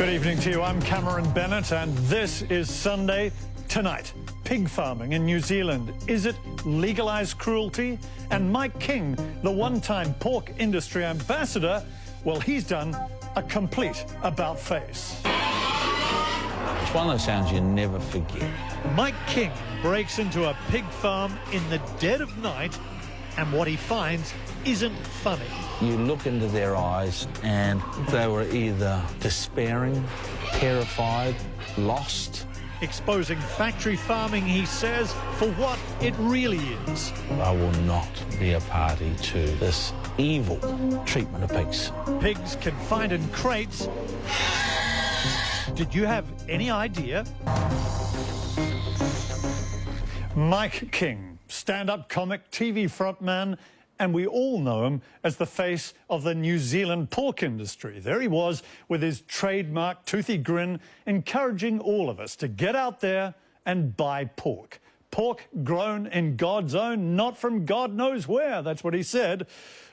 Good evening to you. I'm Cameron Bennett, and this is Sunday Tonight. Pig farming in New Zealand. Is it legalised cruelty? And Mike King, the one-time pork industry ambassador, well, he's done a complete about-face. It's one of those sounds you never forget. Mike King breaks into a pig farm in the dead of night, and what he finds isn't funny. You look into their eyes and they were either despairing, terrified, lost. Exposing factory farming, he says, for what it really is. I will not be a party to this evil treatment of pigs. Pigs confined in crates. Did you have any idea? Mike King, stand-up comic, TV frontman, and we all know him as the face of the New Zealand pork industry. There he was with his trademark toothy grin, encouraging all of us to get out there and buy pork. Pork grown in God's own, not from God knows where. That's what he said.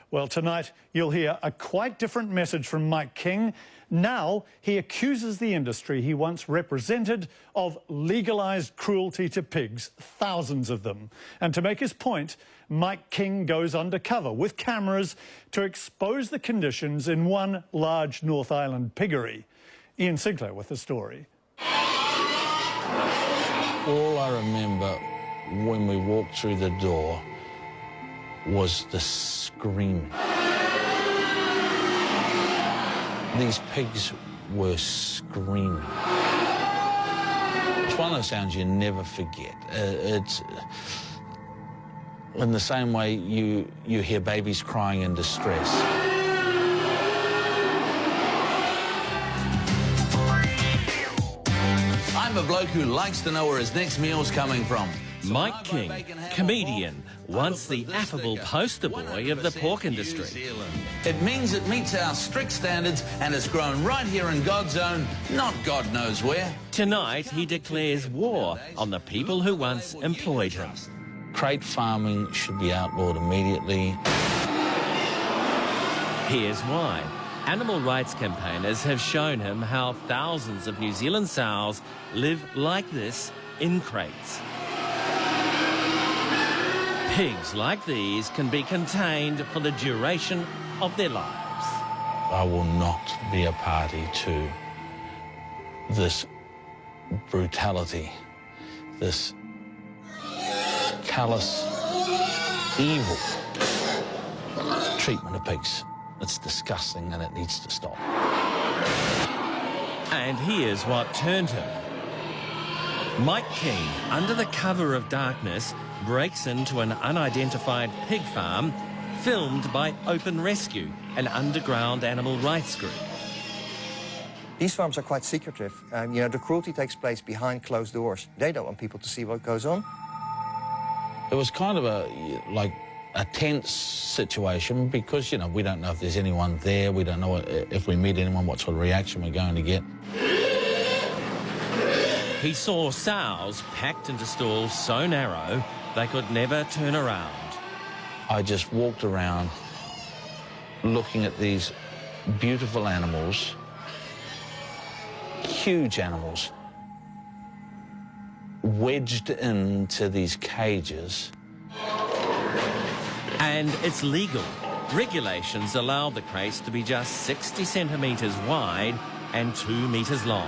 Well, tonight you'll hear a quite different message from Mike King. Now he accuses the industry he once represented of legalised cruelty to pigs, thousands of them. And to make his point, Mike King goes undercover with cameras to expose the conditions in one large North Island piggery. Ian Sinclair with the story. All I remember when we walked through the door was the screaming. These pigs were screaming. It's one of those sounds you never forget. It's in the same way you hear babies crying in distress. I'm a bloke who likes to know where his next meal's coming from. Mike King, comedian, once the affable poster boy of the pork industry. It means it meets our strict standards and it's grown right here in God's own, not God knows where. Tonight, he declares war on the people who once employed him. Crate farming should be outlawed immediately. Here's why. Animal rights campaigners have shown him how thousands of New Zealand sows live like this in crates. Pigs like these can be contained for the duration of their lives. I will not be a party to this brutality, this callous, evil treatment of pigs. It's disgusting and it needs to stop. And here's what turned him. Mike King, under the cover of darkness, breaks into an unidentified pig farm filmed by Open Rescue, an underground animal rights group. These farms are quite secretive. You know, the cruelty takes place behind closed doors. They don't want people to see what goes on. It was kind of a tense situation because, you know, we don't know if there's anyone there. We don't know if we meet anyone, what sort of reaction we're going to get. He saw sows packed into stalls so narrow they could never turn around. I just walked around looking at these beautiful animals, huge animals, wedged into these cages. And it's legal. Regulations allow the crates to be just 60 centimetres wide and 2 metres long.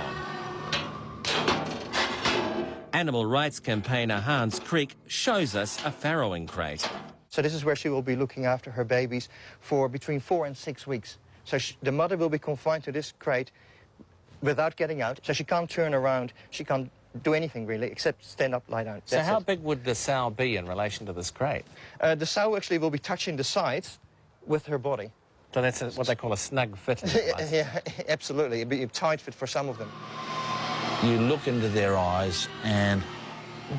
Animal rights campaigner Hans Creek shows us a farrowing crate. So this is where she will be looking after her babies for between 4 and 6 weeks. So the mother will be confined to this crate without getting out. So she can't turn around, she can't do anything really, except stand up, lie down. So how big would the sow be in relation to this crate? The sow actually will be touching the sides with her body. So that's what they call a snug fit. Yeah, absolutely. It'd be a tight fit for some of them. You look into their eyes and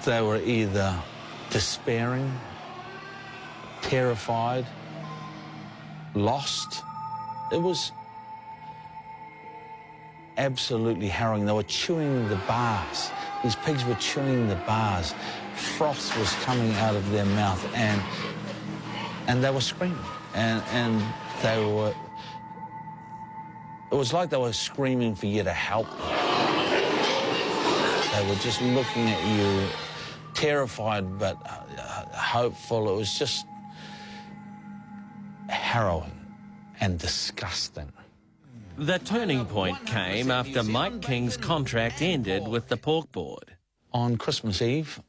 they were either despairing, terrified, lost. It was absolutely harrowing. They were chewing the bars. These pigs were chewing the bars. Froth was coming out of their mouth and they were screaming. And they were... It was like they were screaming for you to help them. They were just looking at you, terrified but hopeful. It was just harrowing and disgusting. The turning point came after Mike King's contract ended with the pork board. On Christmas Eve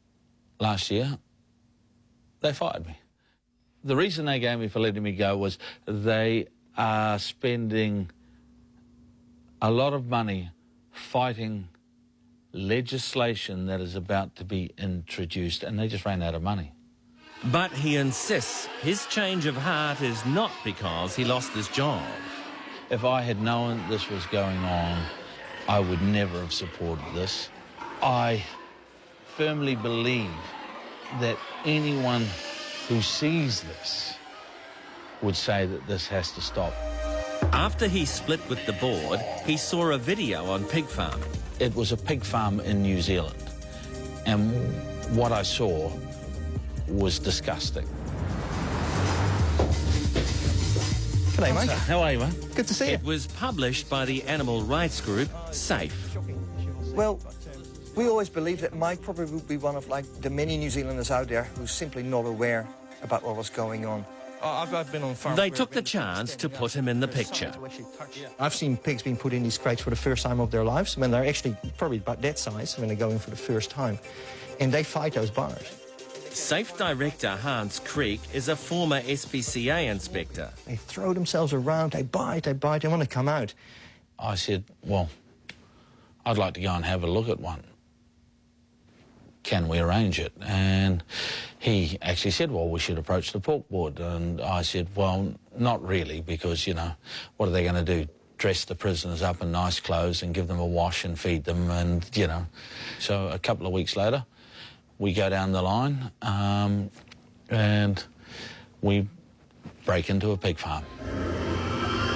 last year, they fired me. The reason they gave me for letting me go was they are spending a lot of money fighting legislation that is about to be introduced, and they just ran out of money. But he insists his change of heart is not because he lost his job. If I had known this was going on, I would never have supported this. I firmly believe that anyone who sees this would say that this has to stop. After he split with the board, he saw a video on pig farming. It was a pig farm in New Zealand, and what I saw was disgusting. G'day, mate. How are you, mate? Good to see you. It was published by the animal rights group SAFE. Well, we always believed that Mike probably would be one of the many New Zealanders out there who's simply not aware about what was going on. I've been on farm. They took the chance to put him in the picture. I've seen pigs being put in these crates for the first time of their lives, when they're actually probably about that size, when they go in for the first time. And they fight those bars. SAFE director Hans Creek is a former SPCA inspector. They throw themselves around, they bite, they want to come out. I said, well, I'd like to go and have a look at one. Can we arrange it? And he actually said, well, we should approach the pork board. And I said, well, not really, because, you know, what are they going to do? Dress the prisoners up in nice clothes and give them a wash and feed them and, you know. So a couple of weeks later, we go down the line and we break into a pig farm.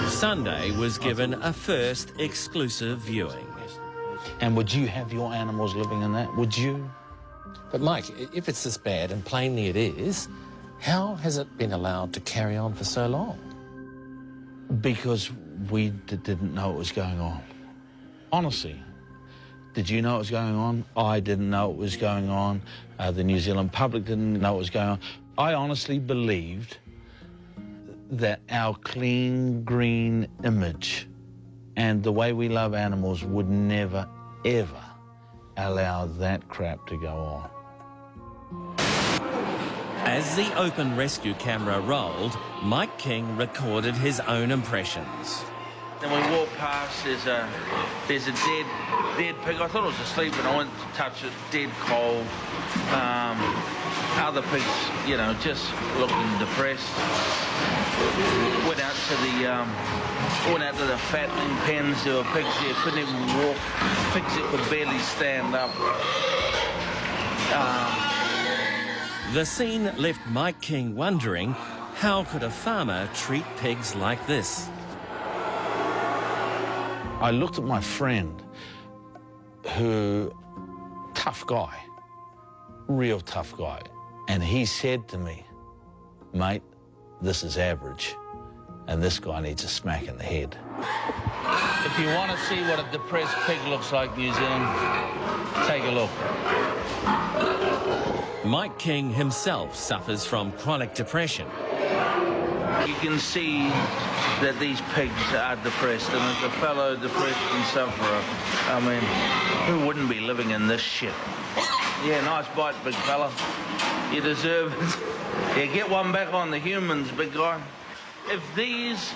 Sunday was given a first exclusive viewing. And would you have your animals living in that? Would you? But Mike, if it's this bad, and plainly it is, how has it been allowed to carry on for so long? Because we didn't know what was going on. Honestly. Did you know what was going on? I didn't know what was going on. The New Zealand public didn't know what was going on. I honestly believed that our clean, green image and the way we love animals would never, ever allow that crap to go on. As the open rescue camera rolled, Mike King recorded his own impressions. Then we walk past, there's a dead pig. I thought it was asleep and I went to touch it, dead cold. Other pigs, you know, just looking depressed. Went out to the fattening pens. There were pigs there, couldn't even walk. Pigs that could barely stand up. The scene left Mike King wondering, how could a farmer treat pigs like this? I looked at my friend, who, tough guy, real tough guy, and he said to me, mate, this is average, and this guy needs a smack in the head. If you want to see what a depressed pig looks like, New Zealand, take a look. Mike King himself suffers from chronic depression. You can see that these pigs are depressed, and as a fellow depressed and sufferer, I mean, who wouldn't be living in this shit? Yeah, nice bite, big fella. You deserve it. Yeah, get one back on the humans, big guy. If these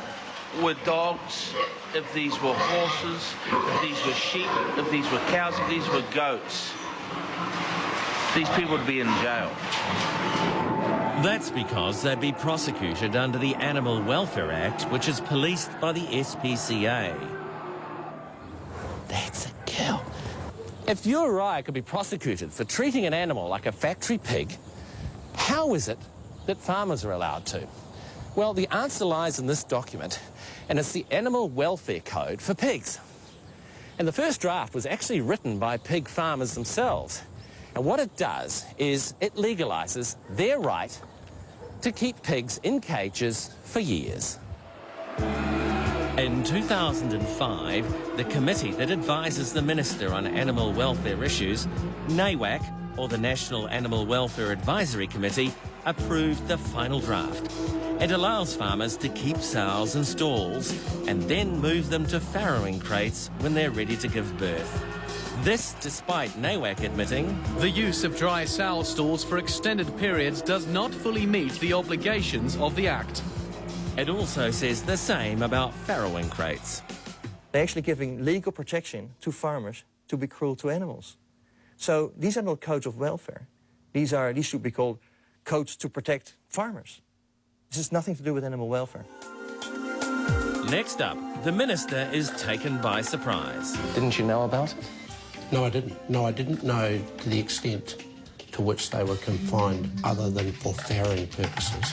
were dogs, if these were horses, if these were sheep, if these were cows, if these were goats, these people would be in jail. That's because they'd be prosecuted under the Animal Welfare Act, which is policed by the SPCA. That's a kill. If you or I could be prosecuted for treating an animal like a factory pig, how is it that farmers are allowed to? Well, the answer lies in this document, and it's the Animal Welfare Code for pigs. And the first draft was actually written by pig farmers themselves. And what it does is it legalises their right to keep pigs in cages for years. In 2005, the committee that advises the Minister on Animal Welfare Issues, NAWAC, or the National Animal Welfare Advisory Committee, approved the final draft. It allows farmers to keep sows in stalls and then move them to farrowing crates when they're ready to give birth. This despite NAWAC admitting the use of dry sow stalls for extended periods does not fully meet the obligations of the Act. it also says the same about farrowing crates. They're actually giving legal protection to farmers to be cruel to animals. So these are not codes of welfare. These should be called codes to protect farmers. This has nothing to do with animal welfare. Next up, the Minister is taken by surprise. Didn't you know about it? No, I didn't. No, I didn't know to the extent to which they were confined other than for farrowing purposes.